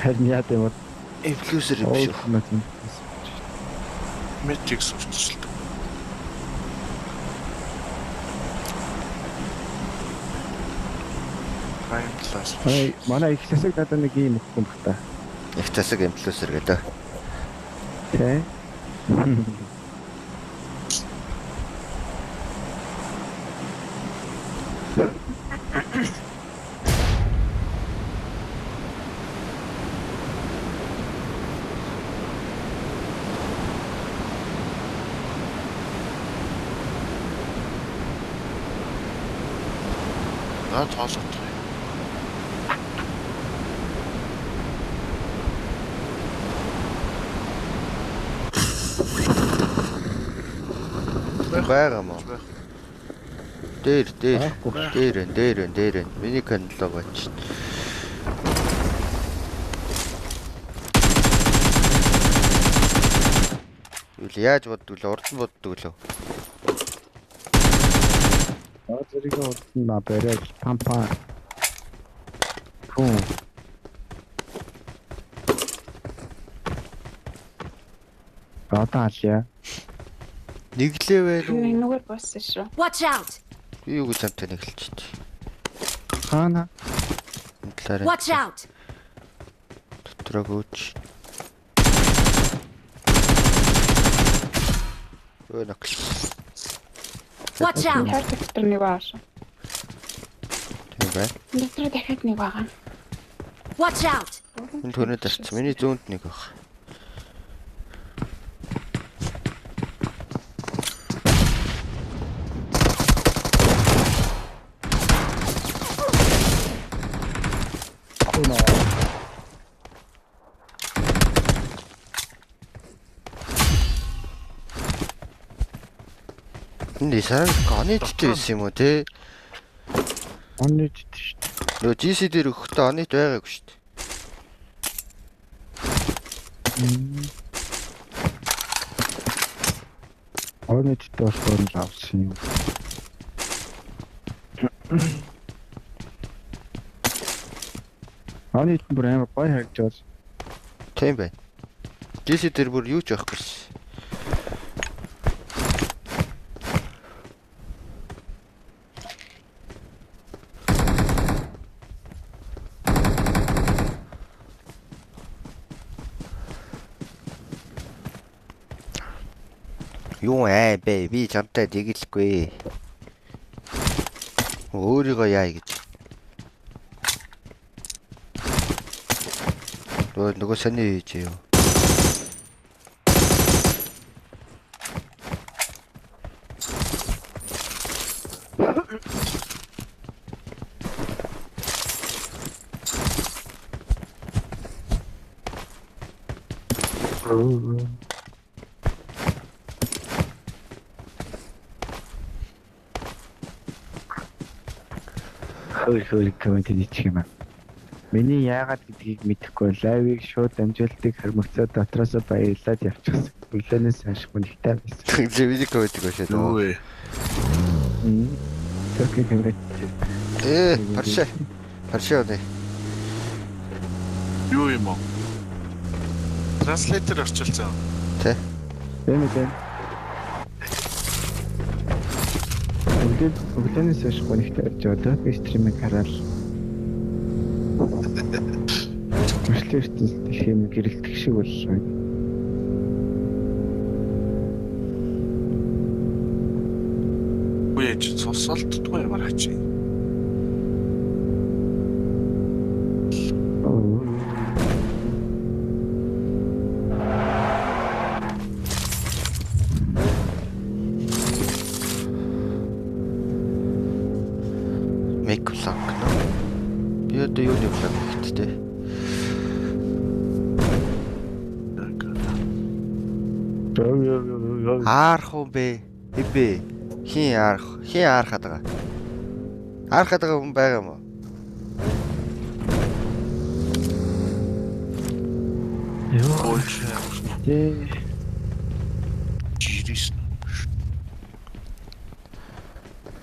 Харин яа гэвэл Инфлюенсер юм шүү. Magic сурчилдаг. Prime Plus. Манай их засаг надад нэг юм өгсөн баг та. Их засаг инфлюенсер гэдэг. Тэ. Наа тоолох. Байгаа мó. Дээр. Миний канал гоч. Яаж бодвол урд нь боддог лөө. Зэрэг урдна барай пампа. Хөө. Гатаалья. Нэглээ байл уу? Нүгээр боссон шүү. Watch out. Би юу гэж амтай нэглэж чи. Хаана? Watch out. Дотрогооч. Өнөкс. Watch out. Хар дотор нэг байгаа шүү. Тийм бай. Дотор дахиад нэг байгаа. Watch out. Энэ төрөд тарч. Миний зүүнд нэг баг. Энд сарай ониттэй байсан юм уу те? Онит шүү дээ. Нөө GC дээр өгөхдөө онит байгаагүй шүү дээ. Ониттэй болохоор л авсан юм. Онит бүр амар гоё харагдаж байна. Тийм бай. GC дээр бүр юу ч байхгүй ш. Юу бэ? Би чамтай дигэлгүй. Өөрийгөө яа гэж. Нөгөө сони хийж юу? Хөөе комент хийчих юм аа. Миний яагаад гэдгийг мэдэхгүй лайвыг шууд амжилтыг хөрмөгцөө дотроос баярлаад явчихсан. Өглөөнөөс хойш хүнтэй байсан. Зэвийг өгдөг өшөө. Юу вэ? Тэрхүү комент. Паршаа нэ. Юу юм уу? Транслейтер орчуулсан. Тэ. Тийм үү. Өглөөнөөс хойш хүнтэй явж байгаа. Би стримийг хараад Мөшлөртөнд хэм гэрэлтэх шиг болсон. Үгүй ч цусалтдгүй ямар хачи. Make lock. Би одоо юу нэг лаг ихтэй. Аарах уу бэ? Эбэ. Хин аарахад байгаа. Аарахад байгаа хүн байгаа юм уу? Ёо. Тий. Жирис.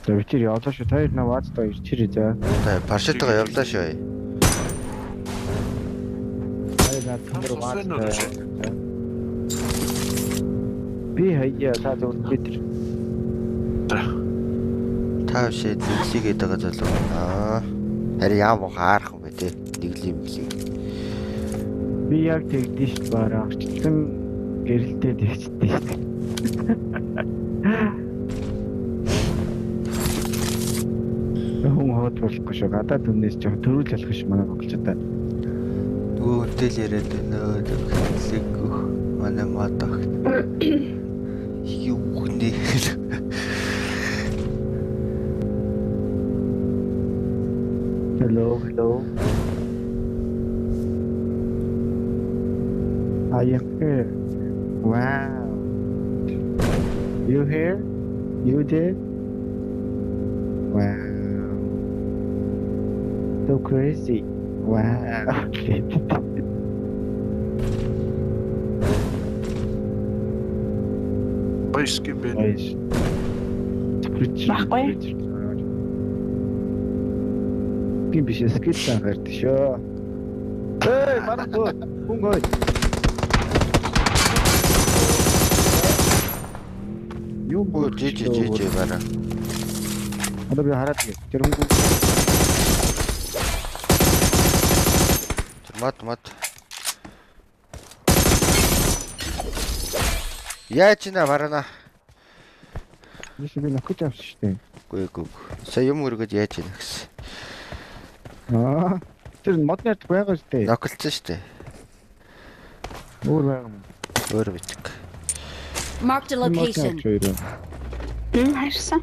Тэр явлаа шүү. Та ирнэ ваадтай ирчирээ за. Та паршатгаа явлаа шүү. над төмөр Фэн маа. үү? Би хаяа та зөв бид Та шээ нэглийгээд байгаа залуу. Харин яам хаарах юм бэ те. Нэглий. би яг тэгдэж ш бараа орчлон гэрэлтэй тэгчтэй ш. Хүн хот болохгүй шүү. Гадаад түнээс жоо төрүүл ялах ш манай монголчуудаа. Нөгөө үнтэл яриад байна. Тэглэхгүй. Манай мадах. Юу нэ. Hello. I am here. Wow. You here? You did? Wow. So crazy. Wow. Баяс гин бэ. Nice. Баггүй. Би биш скил гардаг шүү. Эй, манай хүн гой. Юу Оо жиж бараа. Одоо би хараад гээ. Тэр хүн Мат. Яаж нэ барана. биш би нөхөж авсан шүү дээ. Гүйгүй. Сая юм өргөд яаж нэ гэсэн. Тэр моднер байгаа шүү дээ. Ноклцсон шүү дээ. Өөр байгаа юм. Өөр битг. Marked a location. Харсан.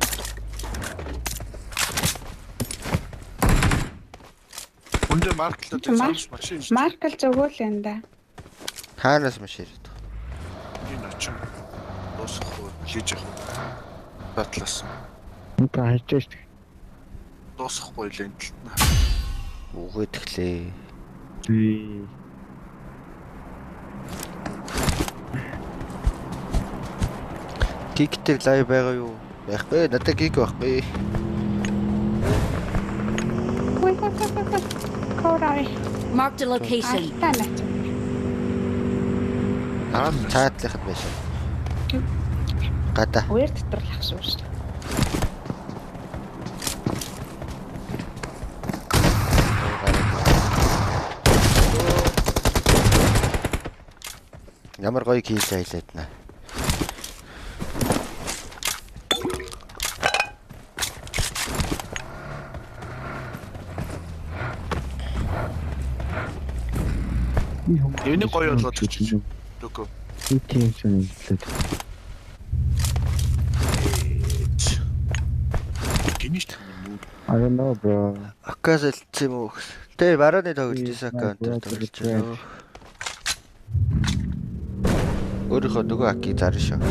Үндэ марклаад цааш машин. Маркл зөвгөөл энэ да. Хаанаас маш ирээд. Энэ очин. Дуусахгүй хийж явах. Батлаас. Үнэ хайчаач. Дуусахгүй л энэ талд. Үгээд эхлэе. Тий. Тиктер лайв байгаа юу? Байхгүй. Надад гиг байхгүй. Коорай. Marked a location. Танаа. Цаатлахад байшаа. Гада. Үер доторлах шүү дээ. Ямар гоё кил хайлаад наа. Энийг гоё болгоод өгч. Лүгөө. Тийм ч юм. Гинийш. I don't know bro. Аккаас элцсэн юм уу? Тэ барааны тоглолтын аккаунт тоглож байна. Өөрийнхөө нөгөө акки зарна шүү.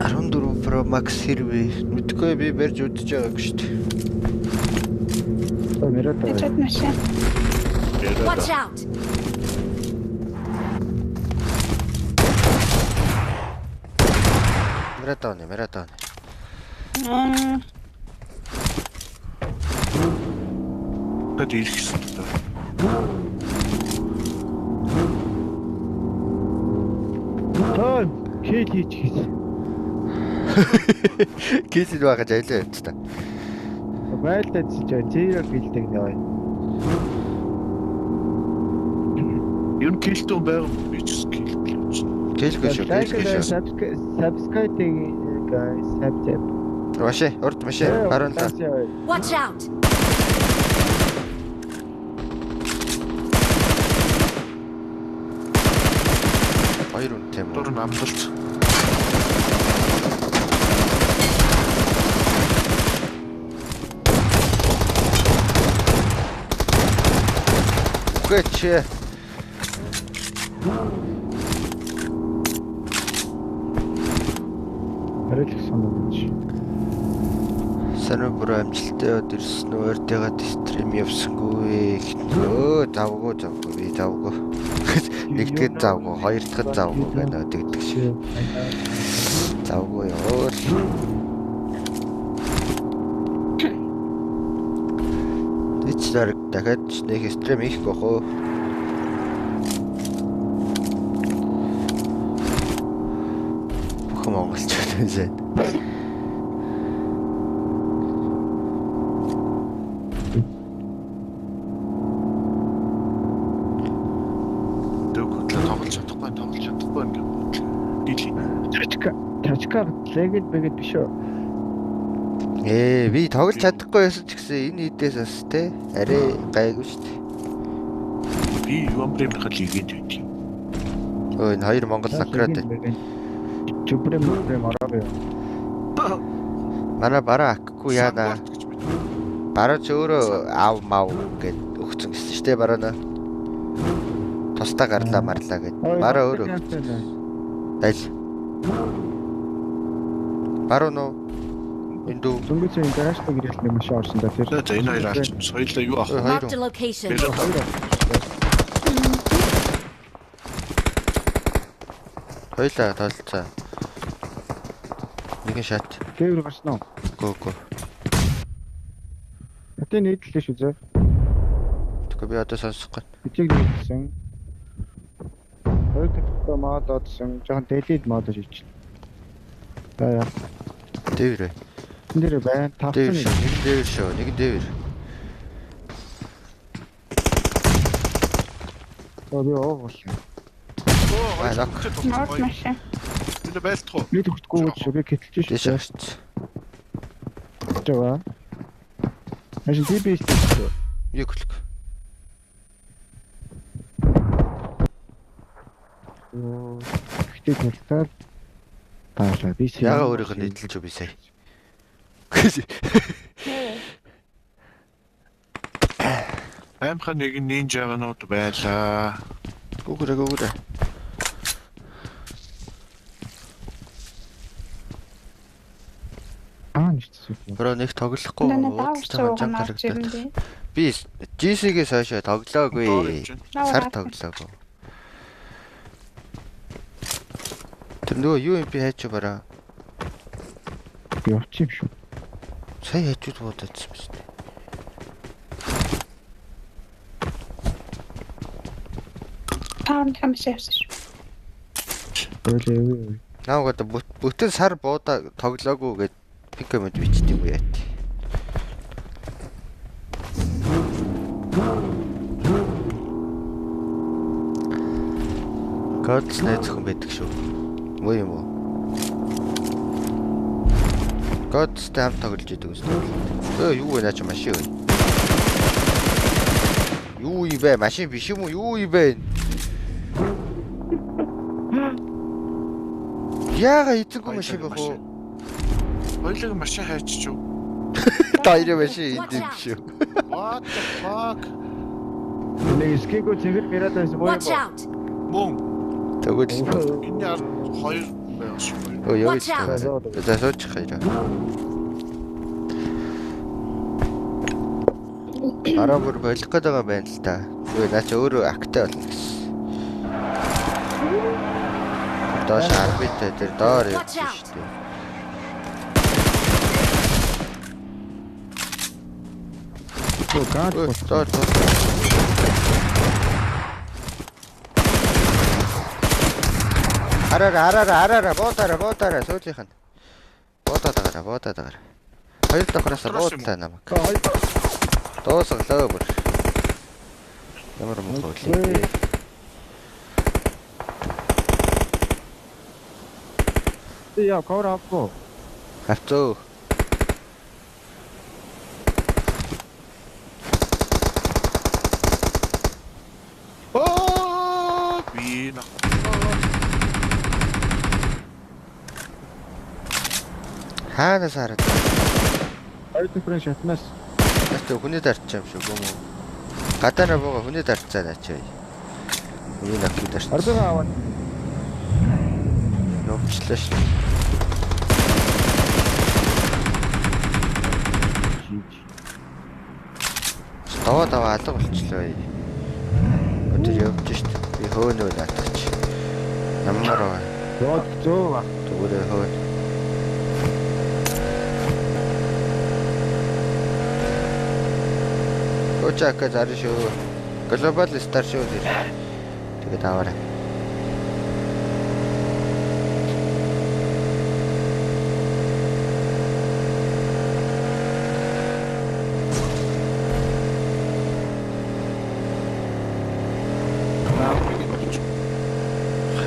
Ah, 14 Pro Max хэрвээ мэдгүй би барьж үдчихэж байгааг шүү дээ. Мерата. Тэд машин. Watch out. Мератон. Тэд ирсэн л даа. Той кил хийчихсэн. Кисэд байгаа жайлаа явц та. Байлдаа зero килдэг нөө. Юу килтэн байгаад би ч скил гэж. Гэлгүй шүү. Subscribe guys. Subscribe. Маши, урд маши. Харин та. Watch out. Хоёр үнэтэй юм. Дөрөв амлалт. Гэч. Харин санагдаж. Санаа бүр амжилттай яваад ирсэн үү? Өртөйгөө стрим явсангүй. Завгүй би завгүй. Нэгтгэд завгүй, хоёр дахь завгүй байна гэдэг шиг. Завгүй өөр. монголчуудаар дахиад нэг стрим хийх гох уу? Бүхэн монголчууд энэ. тоглож чадахгүй ингээд. Дийлээ. Тачка легэл бэгэд биш үү? Би тоглож чадахгүй байсан ч гэсэн энэ хідээс бас те арай гайгүй шүү дээ. Би Юмбрэмийнхаа лигэнд байт юм. Энэ хоёр монгол накрад. Чупрэм ороо. Манай бараа акгүй яана. Бараа ч өөрөө аав мав гэд өгцөн гэсэн шүү дээ бараа. Тусдаа гарлаа марлаа гэд. Бараа өөрөө. Дайл. Бараа нөө Индүү Зөнгөцөө интернэшнл гэрэлтний машин орсон да тэр. За энэ хоёр алч соёлоо юу ах вэ? Marked a location. Хоёлаа тоолцоо. Нэгэн шат. Гэр гарсан уу? Гөө. Тэ нийтлээ шүү зөө. Тэгэхгүй би одоо сонсох гээд. Бичиг нийлсэн. Хоёр дахь мод одсон. Жохон дэлид мод хийж. За яа. Дээвэр. Энэ дэр байна. Дээвэр Тавцсан. шүү. Нэг дээвэр шүү. Нэг дээвэр. Би оогоол. Норд Норд машин. Энэ байлтах уу? Би төгтгөө гэж би кэтэлж Дэш шүү. шат. Тэвэ. Машин тийбээс шүү. Юу клик. Гэхдээ тултал таашаа би Яга өөрийнх нь эдэлж би сая. Аимха нэг нинжаганууд байлаа. Гүгрэ. Нэрчсэн. Бро нэг тоглохгүй уудтай жам харагдаад. Би GC-гээс хойшоо тоглоогүй. Сар тоглоогүй. Тэр нөгөө UMP хайч бараа. Би очив шүү. Сая хайчуд бодоодсан биз дээ. Таун хамс явсан шүү. Болоо. Наагад бүтэн сар буудаа тоглоогүй гэд пикэмэд бичдэг юм яа. Кодс найзхан байдаг шүү. Муу юм уу? Кодстай хамт тоглож идэг үстэй. Юу вэ наач машин вэ? Юу ивэ машин биш юм уу? Юу ивэ? Яага эцэггүй машин байх уу? Хоёлыг машин хайчих юу? Тайрэ машин идэв шүү. What the fuck? Нэг скего цэгэр гэрээд байсан боо. Watch out! Мөн Тэгвэл энэ яар хоёр байх шүү. яа Watch out. За сууч хайраа. Араа бүр болох гээд байгаа байна л та. Юу наач өөрөө актай болно гэсэн. Доош арбитр дээр доор явж шүү дээ. Гад Доор. Араа боотараа суулийнх нь. Боотаагаар. Хоёр давхраас буутай намайг. Доосглоо бүр. Ямар муу хөлий. яа кор авко. Хавцоо. Би на. Хаанаас хараад. Хоёр дахь шатнаас Ястаа хүний дарч юм шүү гүм үү. Гадаараа бага хүний дарцаа наачаа. Миний нахи дарч. ардаа аваад Новчлаа шүү. Даваа алга болчлоо. Өдөр явж шít. Би хөөнөө наатгач. Ямар аа. род зөө Тэгвэл хөөн. Очака зарна шүү. Global Star шүү. Тэгээд аваарай.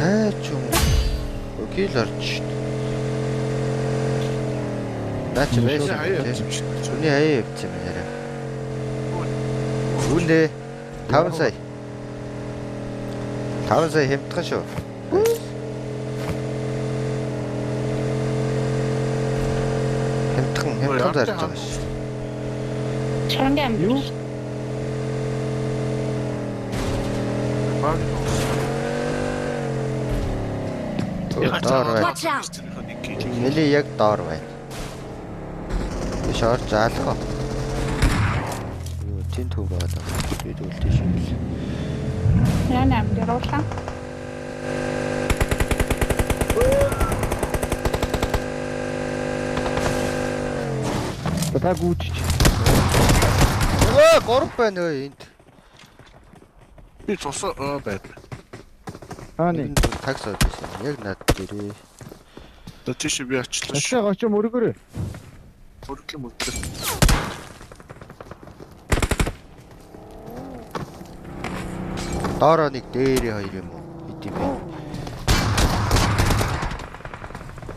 Хайч юм. Окей л орч. Наач байсан. Зүний хаяа явчих юм яриа. Үнэ 5 сая. 5 сая хэмтгэн шүү. Хэмтгэн зарж байгаа шүү. Чангаан Юу? Доор бай. Watch out. Нэли яг доор байна. Би шорж заалгаа. Юу тэн төв байгаа. Би үлдээ шүү. Яна амдруулаа. Бата гүйчих. Өө горп байна өө энд. Би цусаа байдаг. Хааны. Энд такс одсон. Яг над дээрээ. За тийш би ачлаа шүү. Ашаа очоо мөргөрөө. Мөрөглөм. Доороо нэг дээрээ хоёр юм уу? Хэд юм бэ?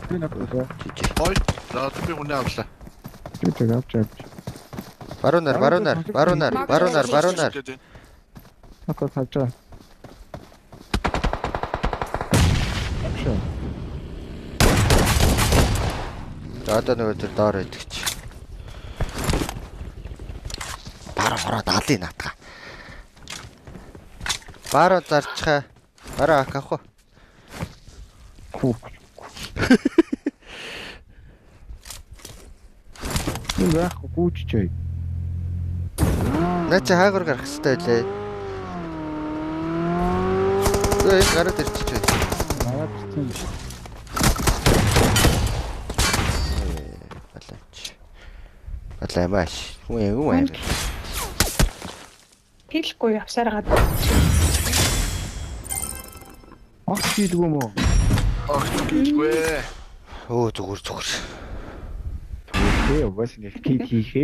Би надад. Жижиг. Ой, за би үнэ авлаа. Би тэг авч. Баруунаар. Надад тавчаа. Ашаа. За одоо нөгөө тэр доор идэх чи. Бараа хороод алын наатга. Бараа зарчхаа. Бараа авах уу? Хүү. Энэ яах гүйчихээ. Наа чи хаагур гарах хэрэгтэй лээ. Эй гараад ирчих чи. Мараа бицэн. Балай маш. Хүн. Хэлэхгүй явсаар гад. Ах хийдгүү мө. Ах гэлгүй. Өө зүгээр. Тэ угаас нэг кит хийхээ.